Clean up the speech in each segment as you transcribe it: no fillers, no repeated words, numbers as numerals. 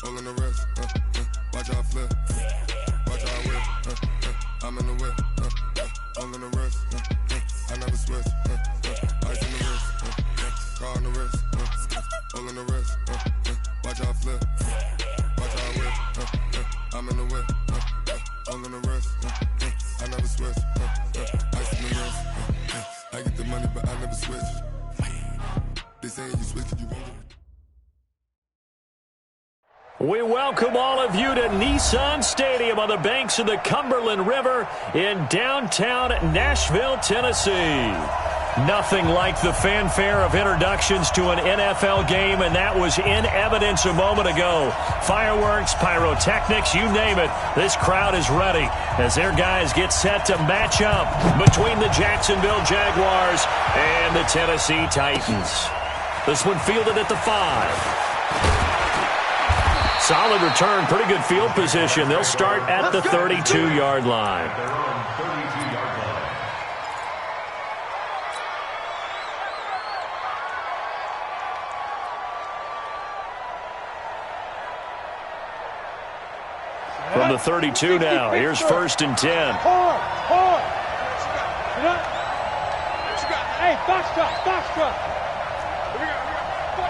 pulling the wrist, watch how I flip, watch how I whip, I'm in the whip, pulling the wrist, I never switch, ice in the wrist, car on the wrist, pulling the wrist, watch how I flip, watch how I whip, I'm in the whip, pulling the wrist, I never switch, ice in the wrist, I get the money but I never switch. They saying you switch, you won't. We welcome all of you to Nissan Stadium on the banks of the Cumberland River in downtown Nashville, Tennessee. Nothing like the fanfare of introductions to an NFL game, and that was in evidence a moment ago. Fireworks, pyrotechnics, you name it. This crowd is ready as their guys get set to match up between the Jacksonville Jaguars and the Tennessee Titans. This one fielded at the 5. Solid return, pretty good field position. They'll start at the 32-yard line. From the 32 now, here's 1st and 10. Hey, box truck.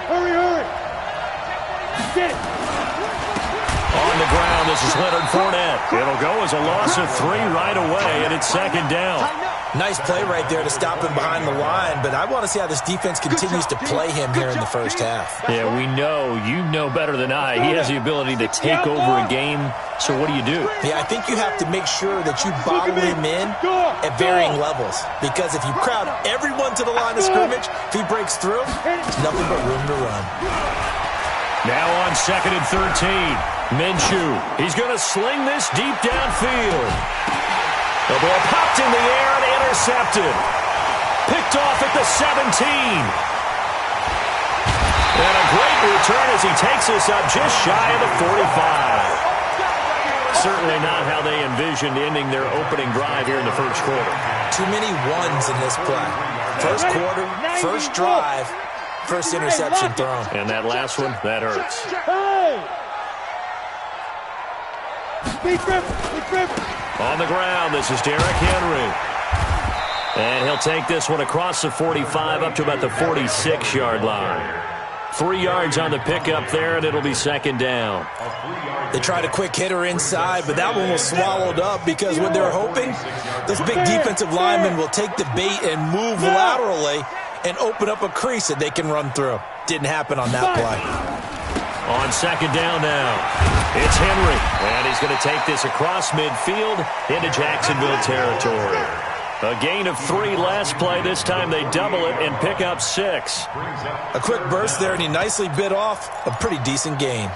Hurry. Get it. On the ground, this is Leonard Fournette. It'll go as a loss of 3 right away, and it's 2nd down. Nice play right there to stop him behind the line, but I want to see how this defense continues to play him here in the first half. Yeah, we know. You know better than I. He has the ability to take over a game, so what do? Yeah, I think you have to make sure that you bottle him in at varying levels, because if you crowd everyone to the line of scrimmage, if he breaks through, it's nothing but room to run. Now on 2nd and 13. Minshew, he's going to sling this deep downfield. The ball popped in the air and intercepted. Picked off at the 17. And a great return as he takes us up just shy of the 45. Certainly not how they envisioned ending their opening drive here in the first quarter. Too many ones in this play. First quarter, first drive, first interception thrown. And that last one, that hurts. On the ground, this is Derrick Henry. And he'll take this one across the 45 up to about the 46-yard line. 3 yards on the pickup there, and it'll be 2nd down. They tried a quick hitter inside, but that one was swallowed up because what they're hoping, those big defensive linemen will take the bait and move laterally and open up a crease that they can run through. Didn't happen on that play. On 2nd down now, it's Henry, and he's going to take this across midfield into Jacksonville territory. A gain of 3 last play. This time they double it and pick up 6. A quick burst there, and he nicely bit off a pretty decent gain.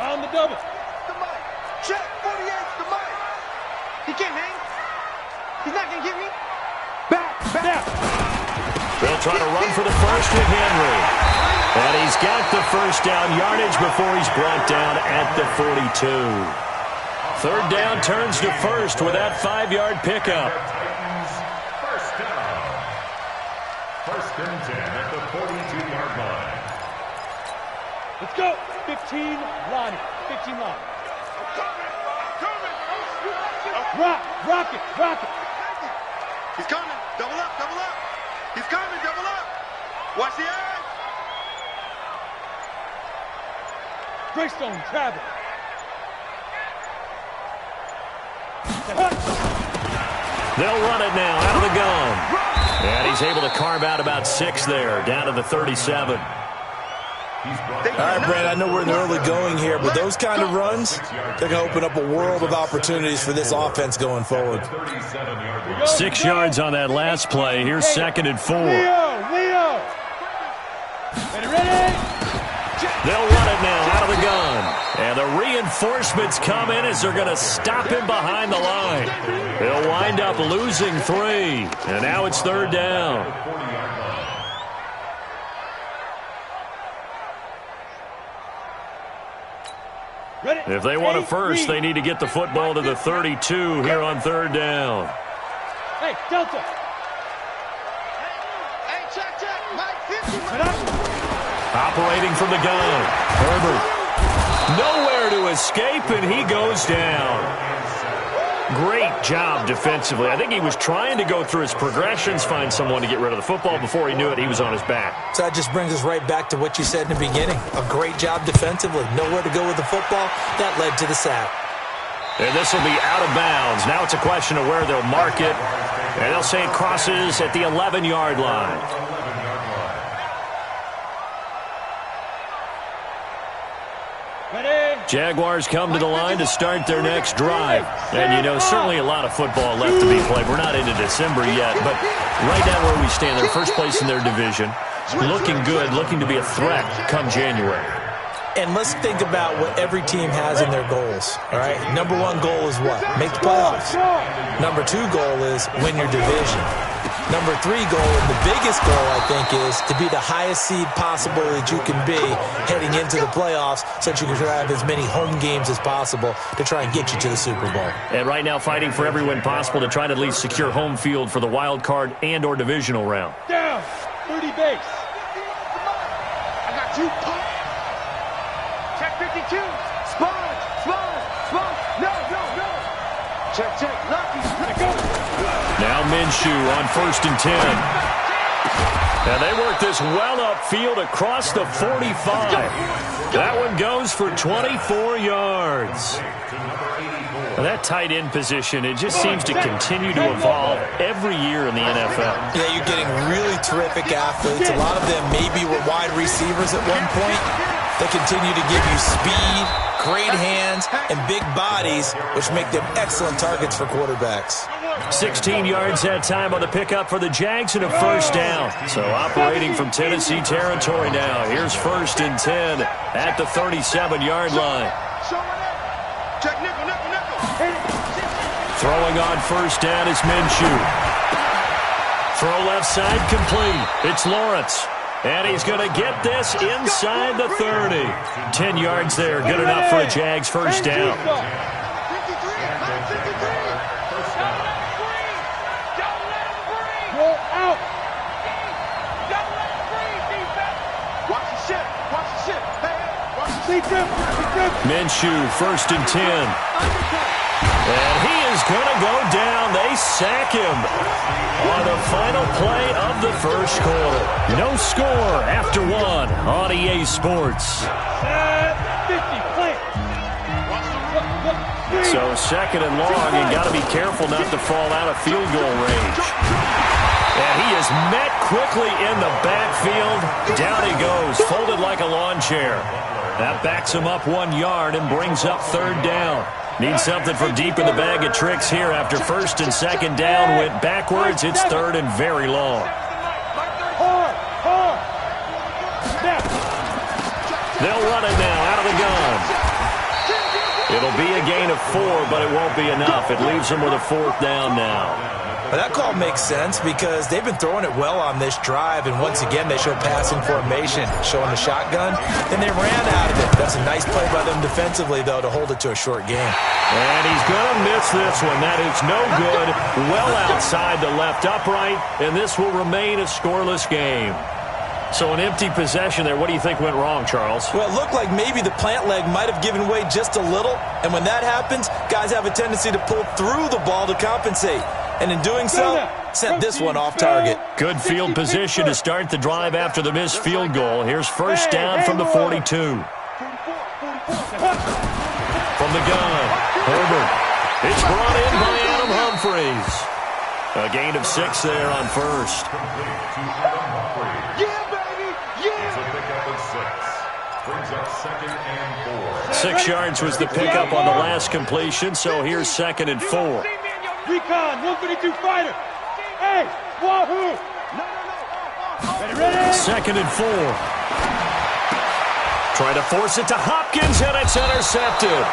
On the double. The mic. Check. 48's the mic. He can't hang. He's not going to get me. Back. They'll try to run for the first with Henry. And he's got the first down yardage before he's brought down at the 42. 3rd down turns to 1st with that 5-yard pickup. First down. 1st and 10 at the 42-yard line. Let's go. 15 line. Rock it. He's coming. Double up. He's coming. Double up. Watch the edge. Greystone, travel. They'll run it now out of the gun. And he's able to carve out about 6 there, down to the 37. All right, Brad, I know we're in the early going here, but those kind of runs, they're going to open up a world of opportunities for this offense going forward. 6 yards on that last play. Here's 2nd and 4. Leo. Ready? They'll run it now out of the gun. And the reinforcements come in as they're going to stop him behind the line. They'll wind up losing 3. And now it's 3rd down. If they want a first, they need to get the football to the 32 here on 3rd down. Hey, Delta. Hey, check. Mike 50. Operating from the gun. Herbert. Nowhere to escape, and he goes down. Great job defensively. I think he was trying to go through his progressions, find someone to get rid of the football. Before he knew it, he was on his back. So that just brings us right back to what you said in the beginning. A great job defensively. Nowhere to go with the football. That led to the sack. And this will be out of bounds. Now it's a question of where they'll mark it. And they'll say it crosses at the 11-yard line. Jaguars come to the line to start their next drive. And, you know, certainly a lot of football left to be played. We're not into December yet, but right now where we stand, they're first place in their division. Looking good, looking to be a threat come January. And let's think about what every team has in their goals, all right? Number one goal is what? Make the playoffs. Number two goal is win your division. Number three goal, and the biggest goal, I think, is to be the highest seed possible that you can be heading into the playoffs so that you can have as many home games as possible to try and get you to the Super Bowl. And right now fighting for every win possible to try to at least secure home field for the wild card and or divisional round. Down, 30 base. I got you. Check 52. Sponge. No. Check. Lucky. Now Minshew on 1st and 10. And they work this well upfield across the 45. That one goes for 24 yards. Now that tight end position, it just seems to continue to evolve every year in the NFL. Yeah, you're getting really terrific athletes. A lot of them maybe were wide receivers at one point. They continue to give you speed, great hands, and big bodies, which make them excellent targets for quarterbacks. 16 yards that time on the pickup for the Jags and a first down. So operating from Tennessee territory now. Here's 1st and 10 at the 37-yard line. Throwing on 1st down is Minshew. Throw left side complete. It's Lawrence. And he's going to get this inside the 30. 10 yards there. Good enough for a Jags first down. Minshew, 1st and 10. And he is going to go down. They sack him on the final play of the first quarter. No score after one on EA Sports. So 2nd and long, you got to be careful not to fall out of field goal range. And he is met quickly in the backfield. Down he goes, folded like a lawn chair. That backs him up 1 yard and brings up 3rd down. Need something from deep in the bag of tricks here after 1st and 2nd down went backwards. It's 3rd and very long. They'll run it now out of the gun. It'll be a gain of 4, but it won't be enough. It leaves them with a 4th down now. But that call makes sense because they've been throwing it well on this drive, and once again they show passing formation, showing the shotgun, and they ran out of it. That's a nice play by them defensively, though, to hold it to a short game. And he's going to miss this one. That is no good. Well outside the left upright, and this will remain a scoreless game. So an empty possession there. What do you think went wrong, Charles? Well, it looked like maybe the plant leg might have given way just a little, and when that happens, guys have a tendency to pull through the ball to compensate. And in doing so, sent this one off target. Good field position to start the drive after the missed field goal. Here's 1st down from the 42. From the gun, Herbert. It's brought in by Adam Humphries. A gain of 6 there on 1st. Yeah, baby! Yeah! Brings up 2nd and 4. 6 yards was the pickup on the last completion, so here's 2nd and 4. Recon, 152 fighter. Hey, wahoo! Ready? 2nd and 4. Try to force it to Hopkins, and it's intercepted.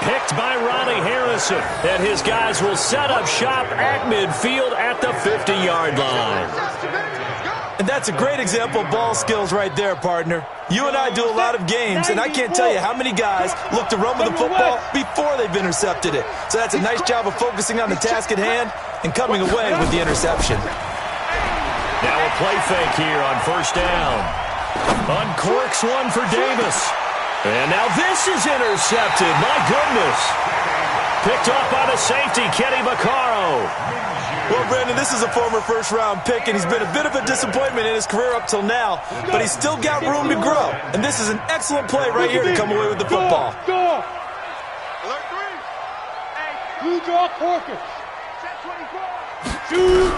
Picked by Ronnie Harrison, and his guys will set up shop at midfield at the 50-yard line. And that's a great example of ball skills right there, partner. You and I do a lot of games, and I can't tell you how many guys look to run with the football before they've intercepted it. So that's a nice job of focusing on the task at hand and coming away with the interception. Now a play fake here on 1st down. Uncorks one for Davis. And now this is intercepted. My goodness. Picked off by the safety, Kenny Vaccaro. Well, Brandon, this is a former first-round pick, and he's been a bit of a disappointment in his career up till now, but he's still got room to grow. And this is an excellent play right here to come away with the football. Alert 3. Blue draw Corkers. Set 24. Shoot.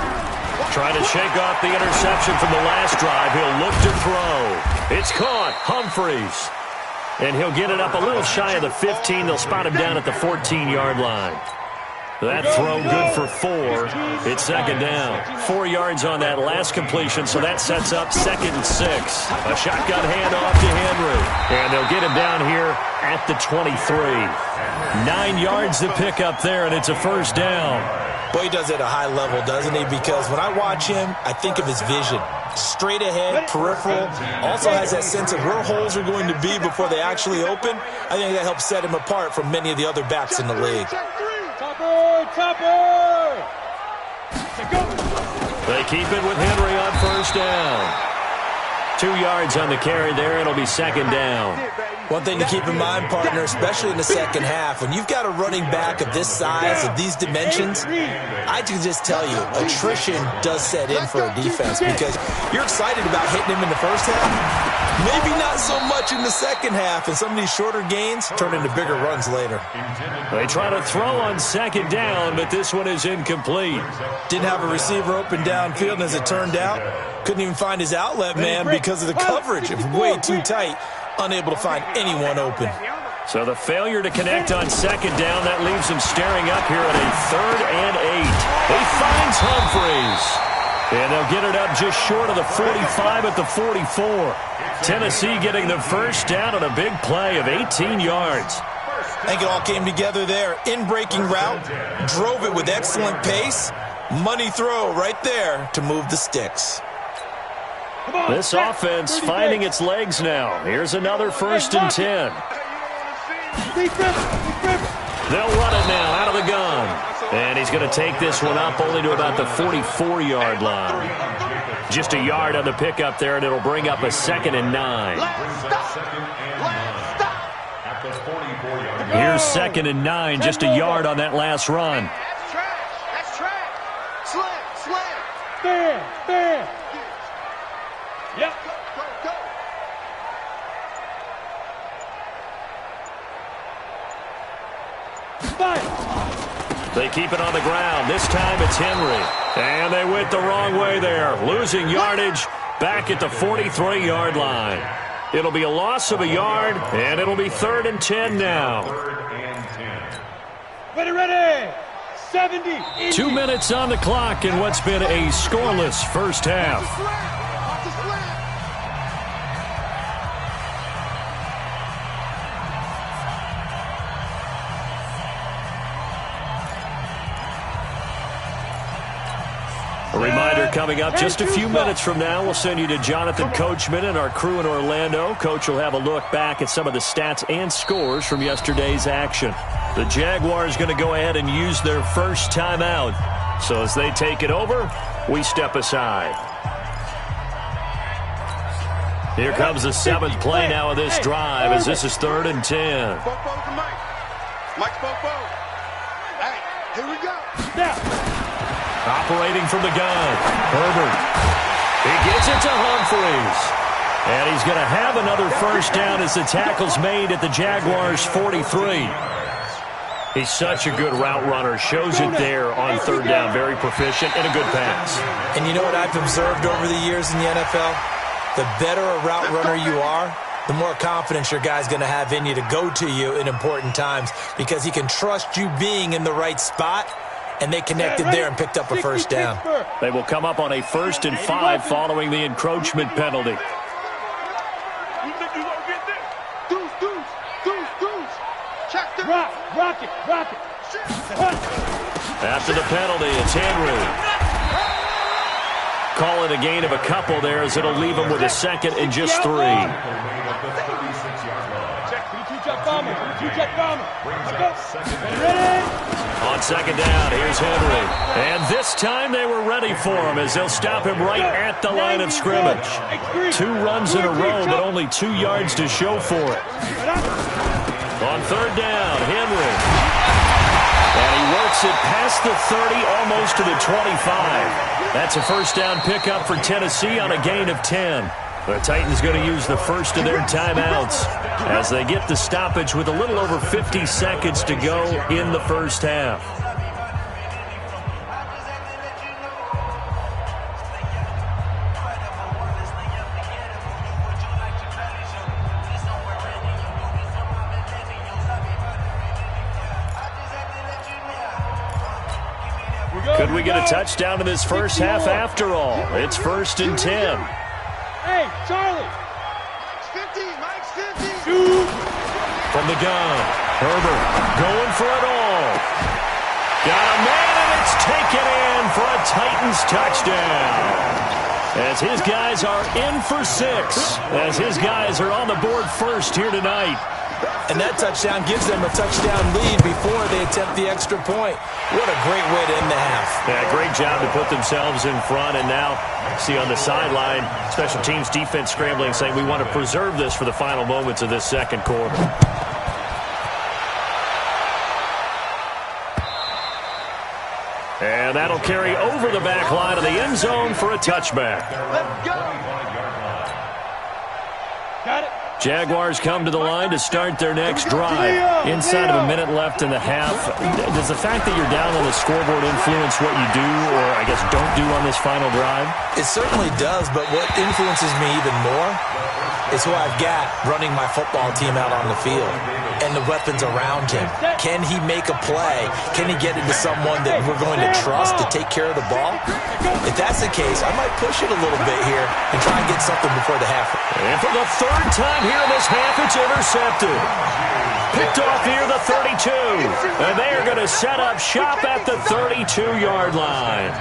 Trying to shake off the interception from the last drive. He'll look to throw. It's caught. Humphreys. And he'll get it up a little shy of the 15. They'll spot him down at the 14-yard line. That throw good for 4. It's second down. 4 yards on that last completion, so that sets up 2nd and 6. A shotgun handoff to Henry. And they'll get him down here at the 23. 9 yards to pick up there, and it's a first down. Boy, he does it at a high level, doesn't he? Because when I watch him, I think of his vision. Straight ahead, peripheral, also has that sense of where holes are going to be before they actually open. I think that helps set him apart from many of the other backs in the league. Topper! They keep it with Henry on first down. 2 yards on the carry there. It'll be second down. One thing to keep in mind, partner, especially in the second half, when you've got a running back of this size, of these dimensions, I can just tell you, attrition does set in for a defense because you're excited about hitting him in the first half. Maybe not so much in the second half, and some of these shorter gains turn into bigger runs later. They try to throw on second down, but this one is incomplete. Didn't have a receiver open downfield, and as it turned out, couldn't even find his outlet man because of the coverage. It was way too tight, unable to find anyone open. So the failure to connect on second down, that leaves him staring up here at a 3rd and 8. He finds Humphreys. And they'll get it up just short of the 45 at the 44. Tennessee getting the first down on a big play of 18 yards. I think it all came together there. In-breaking route, drove it with excellent pace. Money throw right there to move the sticks. This offense finding its legs now. Here's another 1st and 10. They'll run it now out of the gun. And he's going to take this one up only to about the 44-yard line. Just a yard on the pickup there, and it'll bring up a 2nd and 9. Here's 2nd and 9, just a yard on that last run. That's trash. That's trash. Slam. Bam. Yep. Go. They keep it on the ground. This time it's Henry. And they went the wrong way there. Losing yardage back at the 43-yard line. It'll be a loss of a yard, and it'll be 3rd and 10 now. Ready. 70. 2 minutes on the clock in what's been a scoreless first half. A reminder coming up just a few minutes from now, we'll send you to Jonathan Coachman and our crew in Orlando. Coach will have a look back at some of the stats and scores from yesterday's action. The Jaguars going to go ahead and use their first timeout. So as they take it over, we step aside. Here comes the 7th play now of this drive as this is 3rd and 10. Mike Spopo. Hey, here we go. Now. Operating from the gun, Herbert. He gets it to Humphreys. And he's going to have another first down as the tackle's made at the Jaguars' 43. He's such a good route runner. Shows it there on 3rd down. Very proficient and a good pass. And you know what I've observed over the years in the NFL? The better a route runner you are, the more confidence your guy's going to have in you to go to you in important times because he can trust you being in the right spot. And they connected there and picked up a first down. They will come up on a 1st and 5 following the encroachment penalty. Rock it. After the penalty, it's Henry. Call it a gain of a couple there as it'll leave him with a 2nd and just 3. bomber. Two-jet bomber. Let's go. Ready? On second down, here's Henry. And this time they were ready for him as they'll stop him right at the line of scrimmage. 2 runs in a row, but only 2 yards to show for it. On third down, Henry. And he works it past the 30, almost to the 25. That's a first down pickup for Tennessee on a gain of 10. The Titans going to use the first of their timeouts as they get the stoppage with a little over 50 seconds to go in the first half. Could we get a touchdown in this first half after all? It's 1st and 10. Hey, Charlie. Mike's 50. Shoot. From the gun, Herbert going for it all. Got a man, and it's taken in for a Titans touchdown. As his guys are in for 6. As his guys are on the board first here tonight. And that touchdown gives them a touchdown lead before they attempt the extra point. What a great way to end the half. Yeah, great job to put themselves in front. And now, see on the sideline, special teams defense scrambling, saying we want to preserve this for the final moments of this second quarter. And that'll carry over the back line of the end zone for a touchback. Let's go. Got it. Jaguars come to the line to start their next drive. Inside of a minute left in the half, does the fact that you're down on the scoreboard influence what you do or, I guess, don't do on this final drive? It certainly does, but what influences me even more is who I've got running my football team out on the field and the weapons around him. Can he make a play? Can he get into someone that we're going to trust to take care of the ball? If that's the case, I might push it a little bit here and try and get something before the half. And for the 3rd time here in this half, it's intercepted. Picked off near the 32. And they are going to set up shop at the 32-yard line.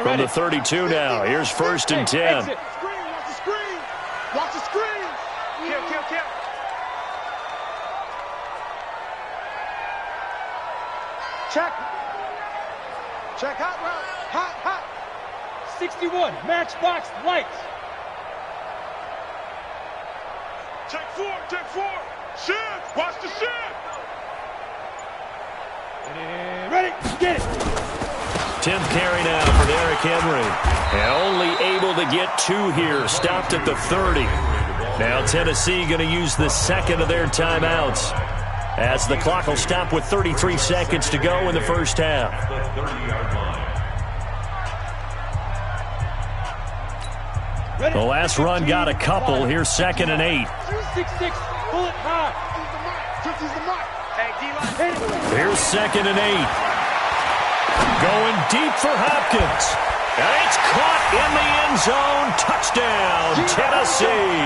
From the 32 now, here's 1st and 10. Watch the screen. Watch the screen. Kill. Check. Hot route. Hot. 61. Matchbox lights. Check 4. Shift. Watch the shift. And ready. Get it. 10th carry now for Derrick Henry. And only able to get 2 here. Stopped at the 30. Now Tennessee going to use the second of their timeouts as the clock will stop with 33 seconds to go in the first half. The last run got a couple. Here's 2nd and 8. 6-6. Pull it high. Hey, D-line. Here's 2nd and 8. Going deep for Hopkins. And it's caught in the end zone. Touchdown, Tennessee.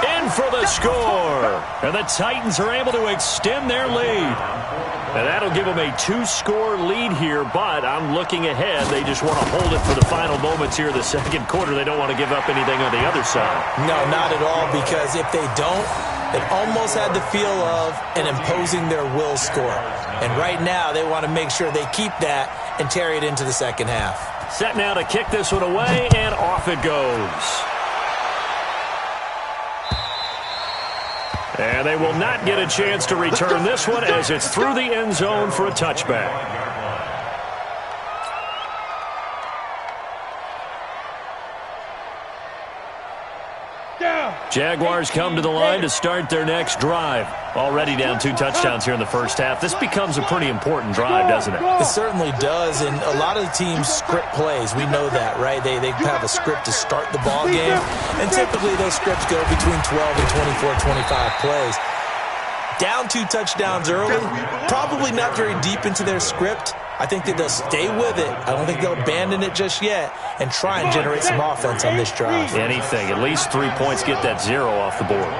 In for the score. And the Titans are able to extend their lead. And that'll give them a 2-score lead here, but I'm looking ahead. They just want to hold it for the final moments here of the second quarter. They don't want to give up anything on the other side. No, not at all, because if they don't, it almost had the feel of an imposing their will score. And right now, they want to make sure they keep that and carry it into the second half. Set now to kick this one away, and off it goes. And they will not get a chance to return this one as it's through the end zone for a touchback. Jaguars come to the line to start their next drive. Already down 2 touchdowns here in the first half. This becomes a pretty important drive, doesn't it? It certainly does, and a lot of the teams script plays. We know that, right? They have a script to start the ball game, and typically those scripts go between 12 and 24, 25 plays. Down 2 touchdowns early, probably not very deep into their script. I think that they'll stay with it. I don't think they'll abandon it just yet and try and generate some offense on this drive. Anything. At least 3 points, get that 0 off the board.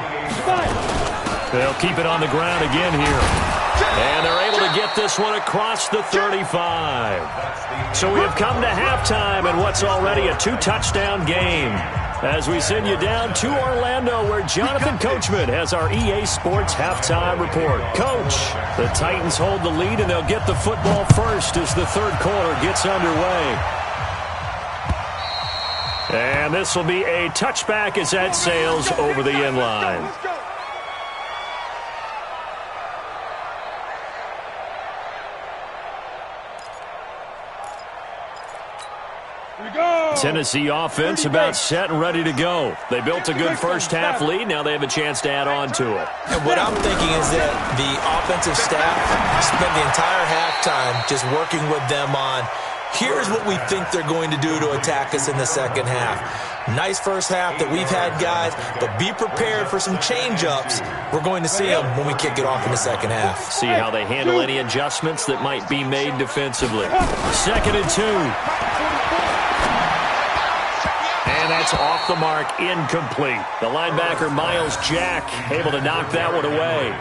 They'll keep it on the ground again here. And they're able to get this one across the 35. So we have come to halftime in what's already a 2-touchdown game. as we send you down to Orlando, where Jonathan Coachman has our EA Sports halftime report. Coach, the Titans hold the lead, and they'll get the football first as the third quarter gets underway. And this will be a touchback as that sails over the end line. Tennessee offense about set and ready to go. They built a good first half lead. Now they have a chance to add on to it. And what I'm thinking is that the offensive staff spent the entire halftime just working with them on, here's what we think they're going to do to attack us in the second half. Nice first half that we've had, guys, but be prepared for some change-ups. We're going to see them when we kick it off in the second half. See how they handle any adjustments that might be made defensively. 2nd and 2. And that's off the mark, incomplete. The linebacker, Miles Jack, able to knock that one away.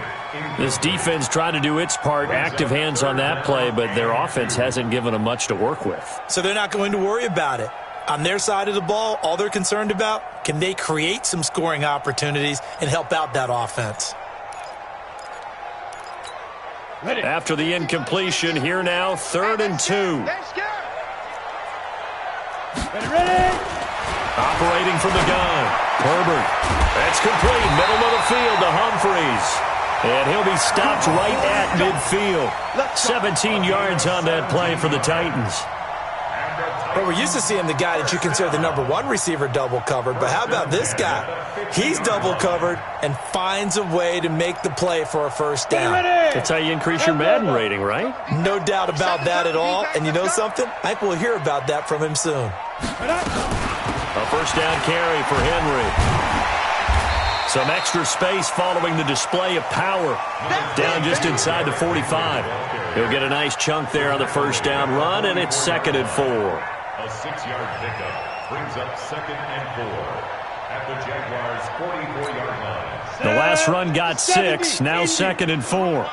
This defense tried to do its part, active hands on that play, but their offense hasn't given them much to work with. So they're not going to worry about it. On their side of the ball, all they're concerned about, can they create some scoring opportunities and help out that offense? After the incompletion, here now, 3rd and 2. Ready. Operating from the gun, Herbert. That's complete, middle of the field to Humphreys. And he'll be stopped right at midfield. 17 yards on that play for the Titans. Well, we're used to seeing the guy that you consider the #1 receiver double covered, but how about this guy? He's double covered and finds a way to make the play for a first down. That's how you increase your Madden rating, right? No doubt about that at all. And you know something? I think we'll hear about that from him soon. A first down carry for Henry. Some extra space following the display of power. Down just inside the 45. He'll get a nice chunk there on the first down run, and it's 2nd and 4. A 6-yard pickup brings up 2nd and 4 at the Jaguars' 44-yard line. The last run got 6, now 2nd and 4.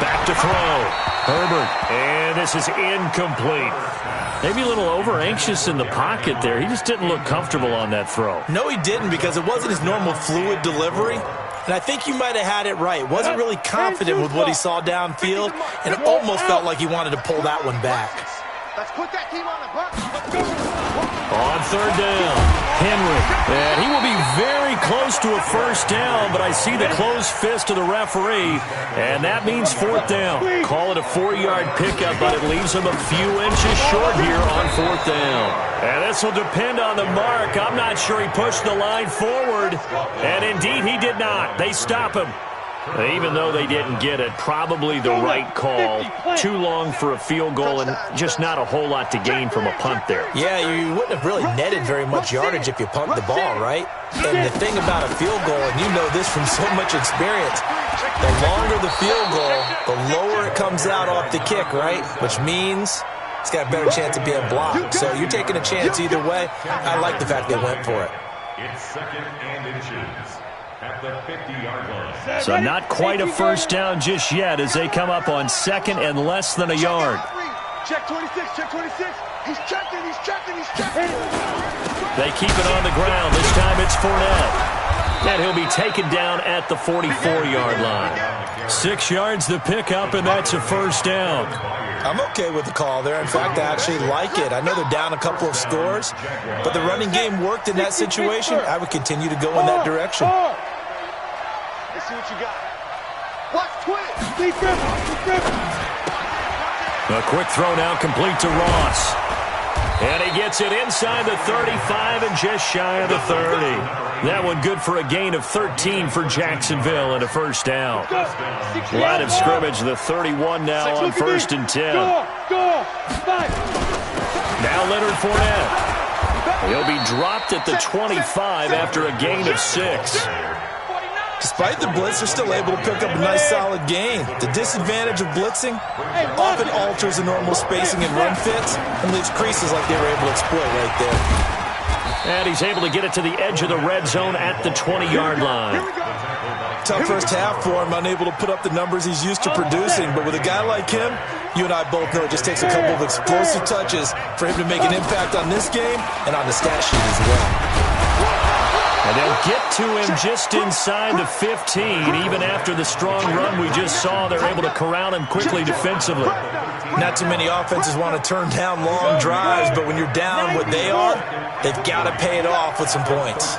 Back to throw. Herbert, and this is incomplete. Maybe a little over-anxious in the pocket there. He just didn't look comfortable on that throw. No, he didn't, because it wasn't his normal fluid delivery. And I think you might have had it right. Wasn't really confident with what he saw downfield, and it almost felt like he wanted to pull that one back. Let's put that team on the bus. On 3rd down, Henry. And he will be very close to a first down, but I see the closed fist of the referee, and that means 4th down. Call it a 4-yard pickup, but it leaves him a few inches short here on 4th down. And this will depend on the mark. I'm not sure he pushed the line forward, and indeed he did not. They stop him. Even though they didn't get it, probably the right call. Too long for a field goal and just not a whole lot to gain from a punt there. Yeah, you wouldn't have really netted very much yardage if you pumped the ball, right? And the thing about a field goal, and you know this from so much experience, the longer the field goal, the lower it comes out off the kick, right? Which means it's got a better chance of being blocked. So you're taking a chance either way. I like the fact they went for it. It's 2nd and inches at the 50-yard line. So not quite a first down just yet as they come up on 2nd and less than a yard. Check 26, check 26. He's checking, he's checking, he's checking. They keep it on the ground. This time it's Fournette. And he'll be taken down at the 44-yard line. 6 yards the pickup, and that's a first down. I'm okay with the call there. In fact, I actually like it. I know they're down a couple of scores, but the running game worked in that situation. I would continue to go in that direction. Let's see what you got. Watch twist. A quick throw now complete to Ross. And he gets it inside the 35 and just shy of the 30. That one good for a gain of 13 for Jacksonville and a first down. Line of scrimmage, the 31 now on 1st and 10. Now Leonard Fournette. He'll be dropped at the 25 after a gain of 6. Despite the blitz, they're still able to pick up a nice solid gain. The disadvantage of blitzing often alters the normal spacing and run fits and leaves creases like they were able to exploit right there. And he's able to get it to the edge of the red zone at the 20-yard line. Tough first half for him, unable to put up the numbers he's used to producing. But with a guy like him, you and I both know it just takes a couple of explosive touches for him to make an impact on this game and on the stat sheet as well. And they'll get to him just inside the 15. Even after the strong run we just saw, they're able to corral him quickly defensively. Not too many offenses want to turn down long drives, but when you're down what they are, they've got to pay it off with some points.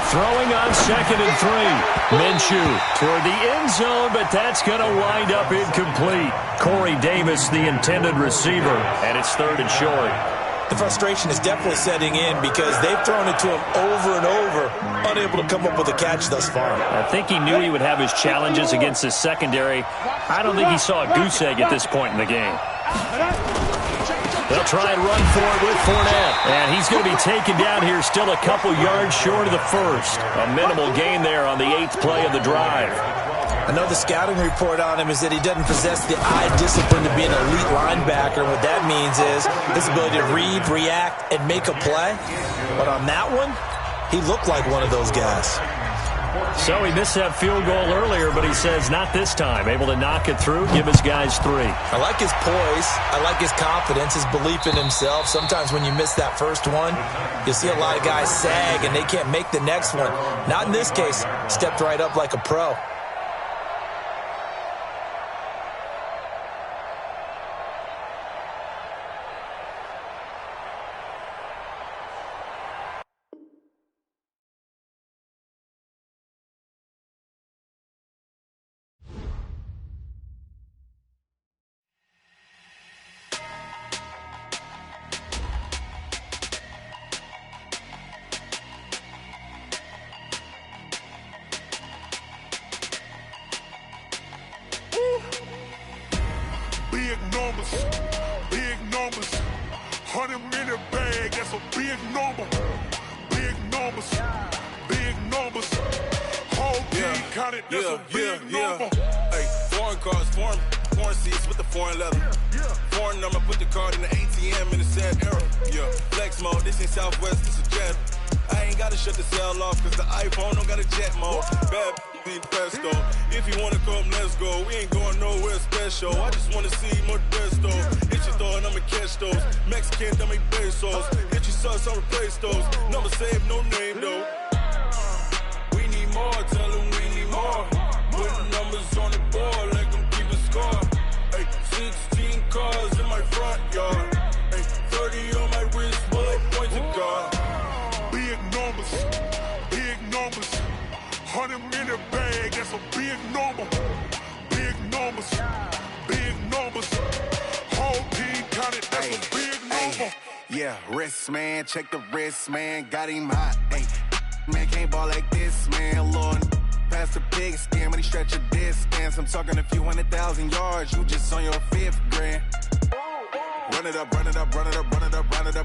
Throwing on 2nd and 3. Minshew toward the end zone, but that's going to wind up incomplete. Corey Davis, the intended receiver, and it's 3rd and short. The frustration is definitely setting in because they've thrown it to him over and over, unable to come up with a catch thus far. I think he knew he would have his challenges against his secondary. I don't think he saw a goose egg at this point in the game. They'll try and run for it with Fournette. And he's going to be taken down here still a couple yards short of the first. A minimal gain there on the 8th play of the drive. I know the scouting report on him is that he doesn't possess the eye discipline to be an elite linebacker. What that means is his ability to read, react, and make a play. But on that one, he looked like one of those guys. So he missed that field goal earlier, but he says not this time. Able to knock it through, give his guys 3. I like his poise. I like his confidence, his belief in himself. Sometimes when you miss that first one, you see a lot of guys sag and they can't make the next one. Not in this case. Stepped right up like a pro. Big numbers, 100-minute bag, that's a big number. Big numbers, whole team counted, that's a big number. Hey, foreign cars, foreign seats with the foreign leather. Foreign number, put the card in the ATM in the sad era. Yeah, flex mode, this ain't Southwest, this is Jet. I ain't gotta shut the cell off, cause the iPhone don't got a jet mode. Bad being presto. If you wanna come, let's go. We ain't going nowhere special. I just wanna see Modesto. Hit your thought, I'ma catch those. Mexican, I make pesos. Hit your sus, I'll replace those. Number saved, no name though. We need more, tell them we need more. Putting numbers on the board, like them keep a score. Hey, 16 cars in my front yard. Hey, 30 on my wrist, bullet point to God. Big numbers, 100-minute bag, that's a big number. Big numbers, whole team counted, that's a big number. Yeah, wrist man, check the wrist man, got him hot. Hey, man can't ball like this, man. Lord, past the pig skin, when he stretch a distance. I'm talking a few 100,000 yards, you just on your 5th grand. Run it up,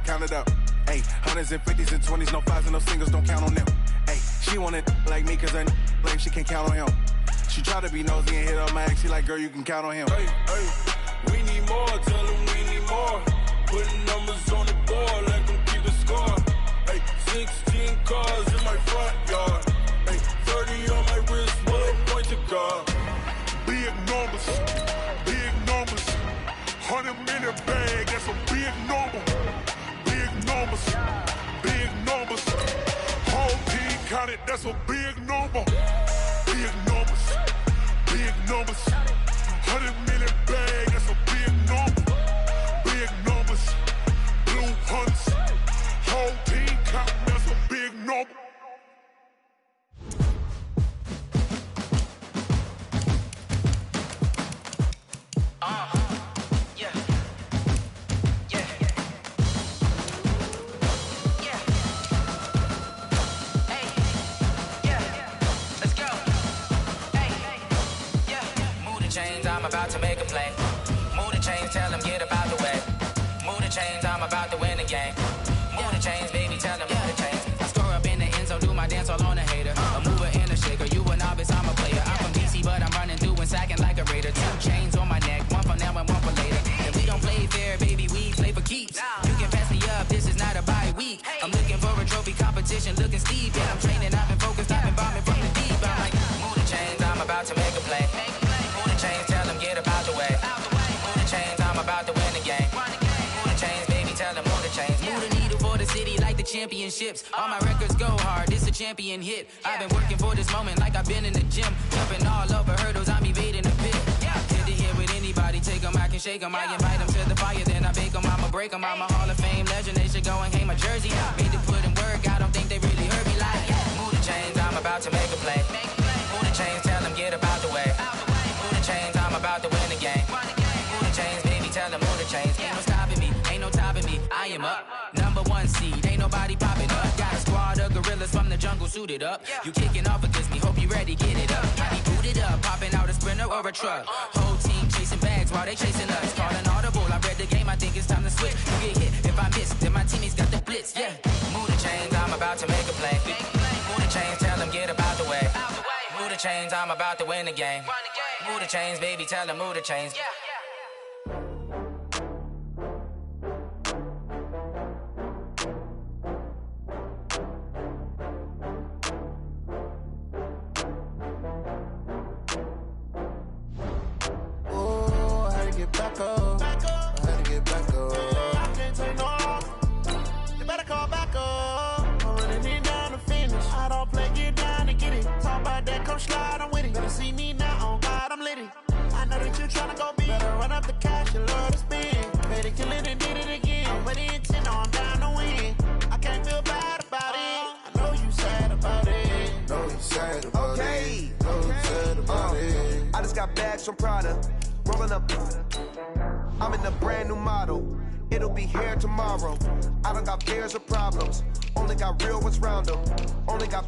count it up. Hey, 100s and 50s and 20s, no 5s and no singles, don't count on them. Hey, she want it like me, cause her blame, she can't count on him. She try to be nosy and hit on my ex, she like, girl, you can count on him. Hey, we need more, tell them we need more. Putting numbers on the board, like them keep a score. Hey, 16 cars in my front yard. Hey, 30 on my wrist, bullet point to God. Big numbers, 100-minute bag, that's a big number. Big numbers, whole team counted, that's a big number. Big numbers, 100-minute bag, that's a big number. Big numbers, blue hunts, whole team counting, that's a big number. I'm about to make a play. Move the chains, tell them get up out the way. Move the chains, I'm about to win the game. Move the chains, baby, tell them move the chains. I score up in the end zone, do my dance all on a hater. A mover and a shaker, you a novice, I'm a player. I'm from DC, but I'm running through and sacking like a raider. 2 chains on my neck, one for now and one for later. If we don't play fair, baby, we play for keeps. You can pass me up, this is deep end. I'm training, I've been focused, I've been bombing from the deep. I'm like, move the chains, I'm about to make a play. Move the chains, tell them get up out the way. Move the chains, I'm about to win the game. Move the chains, baby, tell them move the chains. Move the needle for the city like the championships. All my records go hard, this a champion hit. I've been working for this moment like I've been in the gym. Jumping all over hurdles, I'm evading the pit. Hit to hit with anybody, take them, I can shake them. I invite them to the fire, then I bake them, I'ma break them. I'm a Hall of Fame legend, they should go and hang my jersey. Made to put in work, I don't think they really heard me like, move the chains, I'm about to make a play. Move the chains, tell them get up out the way. Move the chains, I'm about to win the game. Move the chains, baby, tell them move the chains. Ain't no stopping me, ain't no topping me, I am up. #1 seed, ain't nobody popping up. Got a squad of gorillas from the jungle suited up. You kicking off against me, hope you ready, get it up. I be booted up, popping out a Sprinter or a truck. Whole team chasing bags while they chasing us. Calling audible, I read the game, I think it's time to switch. You get hit, if I miss, then my teammates got the blitz, yeah. Move the chains, I'm about to make a play. Move the chains, tell them get up out the way. Move the chains, I'm about to win the game. Move the chains, baby, tell them move the chains. Back up. I had to get back up. I can't take no off. You better call back up. I'm running it down to finish. I don't play, get down to get it. Talk about that, come slide, I'm with it. Better see me now, on God, I'm lit it. I know that you're tryna go big. Better run up the cash, you love to spend. Better kill it and did it again. I'm with the intent, I'm down to win. I can't feel bad about it. I know you sad about it. Know you sad about it. Know you sad about it. I just got bags from Prada. Rolling up, I'm in a brand new model. It'll be here tomorrow. I don't got fears or problems. Only got real ones round them. Only got.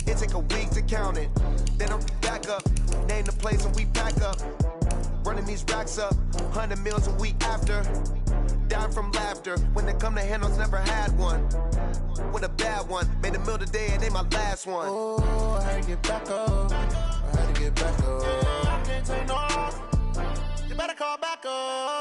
It take a week to count it. Then I'm back up. Name the place and we pack up. Running these racks up. 100 meals a week after. Down from laughter. When they come to handles, never had one. With a bad one. Made a meal today and they my last one. Oh, I had to get back up. I had to get back up. I can't take no off. You better call back up.